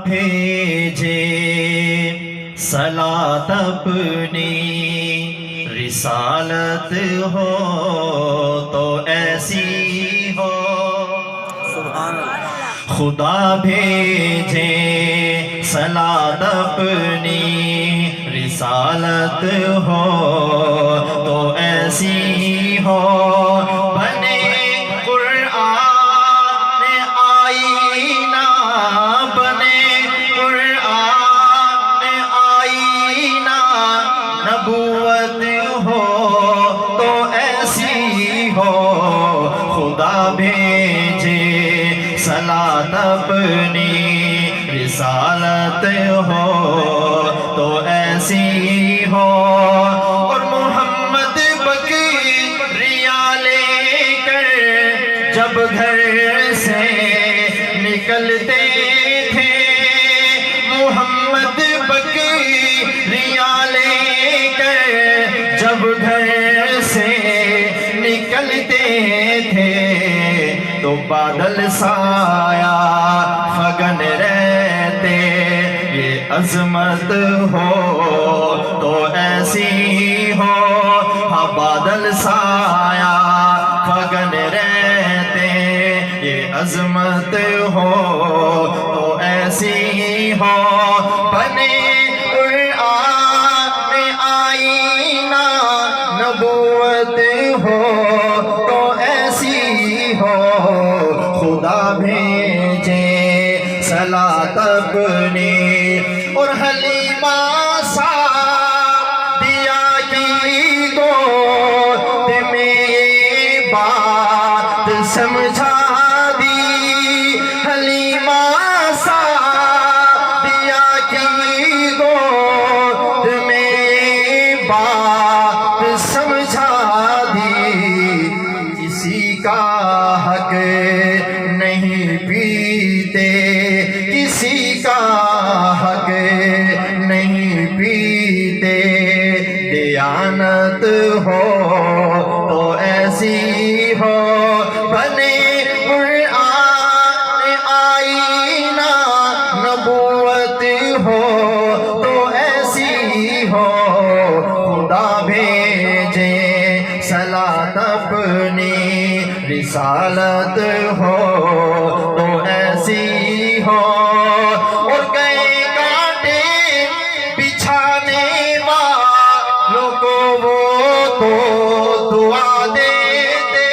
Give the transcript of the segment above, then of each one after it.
بھیجے صلات اپنی رسالت ہو تو ایسی ہو خدا بھیجے صلات اپنی رسالت ہو تو ایسی ہو بنے قرآن آئینہ بنے قرآن آئینہ نبوت ہو تو ایسی ہو خدا بھیجے صلات اپنی رسالت ہو تو ایسی ہو اور محمد بکریاں لے کر جب گھر سے نکلتے تھے محمد بکریاں لے کر جب گھر سے نکلتے تھے تو بادل سایہ فگن رہتے یہ عظمت ہو تو ایسی ہو ہاں بادل سایہ فگن رہتے یہ عظمت ہو تو ایسی ہو بنے قرآن آئینہ نبوت ہو تو ایسی ہو خدا بھیجے صلات اپنی اور حلیمہ سعدیہ کی گود میں یہ بات سمجھا دی حلیمہ سعدیہ کی گود میں یہ بات سمجھا دی کسی کا حق نہیں پیتے کسی کا حق نہیں پیتے دیانت ہو تو ایسی ہو بنے قرآن آئینہ نبوت ہو تو ایسی ہو خدا بھیجے صلات اپنی رسالت ہو تو ایسی ہو اور گئے کانٹے بچھانے والوں کو وہ تو دعا دیتے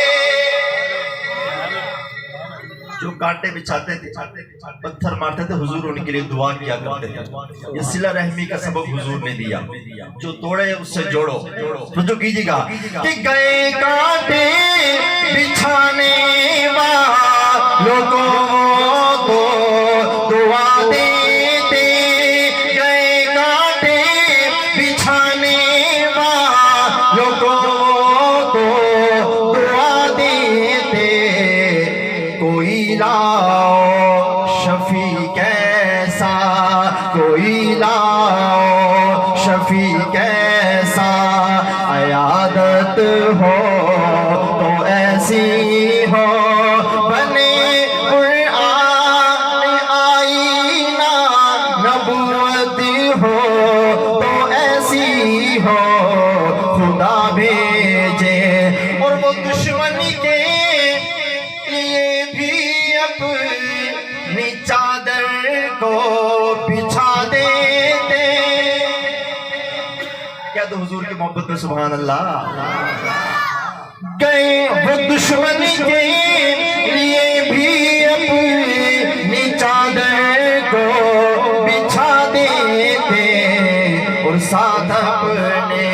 جو کانٹے بچھاتے تھے پتھر مارتے تھے حضور ان کے لیے دعا کیا کرتے تھے یہ صلہ رحمی کا سبب حضور نے دیا جو توڑے اس سے جوڑو تو کیجئے گا کہ گئے کانٹے بچھانے والوں کو تو دعا دیتے گئے کانٹے بچھانے والوں کو تو دعا دیتے کوئی لاؤ شفیع کیسا کوئی لاؤ شفیع کیسا عیادت ہو تو ایسی ہو بنے قرآن آئینہ نبوت ہو تو ایسی ہو خدا بھیجے اور وہ دشمن کے لیے بھی اپنی چادر کو بچھا دیتے کیا تو حضور کی محبت میں سبحان اللہ گئے وہ دشمن کے لیے بھی اپنی چادر کو بچھا دیتے اور ساتھ اپنے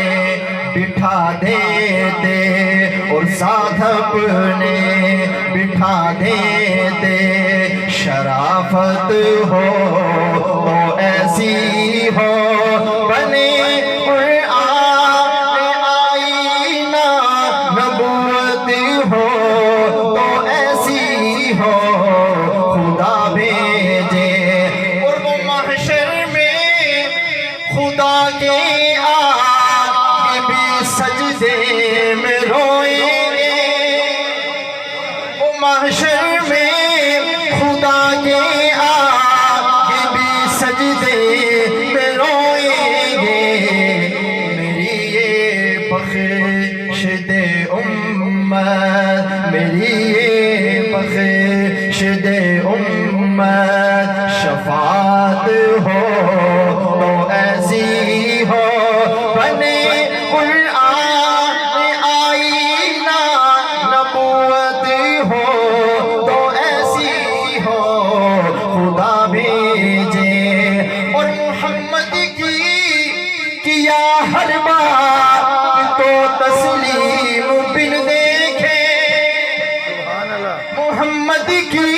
بٹھا دیتے اور ساتھ اپنے بٹھا دیتے شرافت ہو تو ایسی ہو بنے قرآن آئینہ نبوت ہو تو ایسی ہو خدا بھیجے اور وہ محشر میں خدا کے آگے بھی سجدے میں روئیں گے وہ محشر میں خدا کے آگے بھی ہر بات کو تسلیم بن دیکھے محمد کی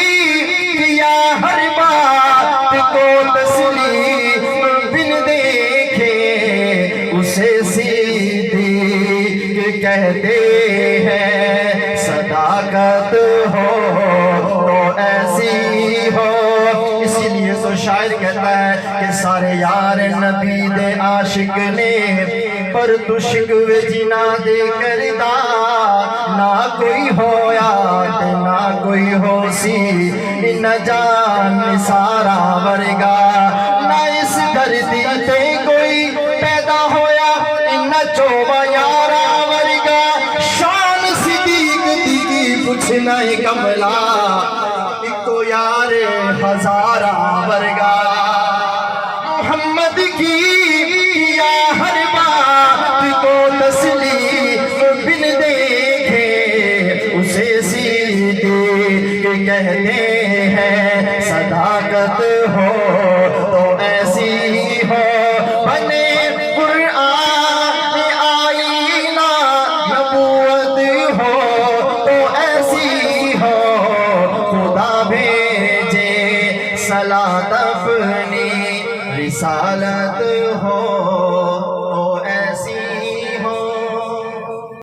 کیا ہر بات کو تسلیم بن دیکھے اسے صدیق کہتے ہیں صداقت ہو تو ایسی ہو اسی لیے تو شاعر کہتا ہے کہ سارے یار نبی دے عاشق نے پر تو شکوے جنا دے کردا نہ کوئی ہویا تے نہ کوئی ہو سی نہ جان سارا ورگا نہ اس دھرتی تے کوئی پیدا ہویا نہ چوبا یارا ورگا شان صدیق دی کچھ نہیں کملا ایک تو یار ہزارہ ورگا محمد کی کیا ہر بات کو تسلیم بن دیکھے اسے صدیق کہتے ہیں صداقت ہو تو ایسی ہو بنے قرآن آئینہ نبوت ہو تو ایسی ہو خدا بھیجے صلاۃ اپنی رسالت ہو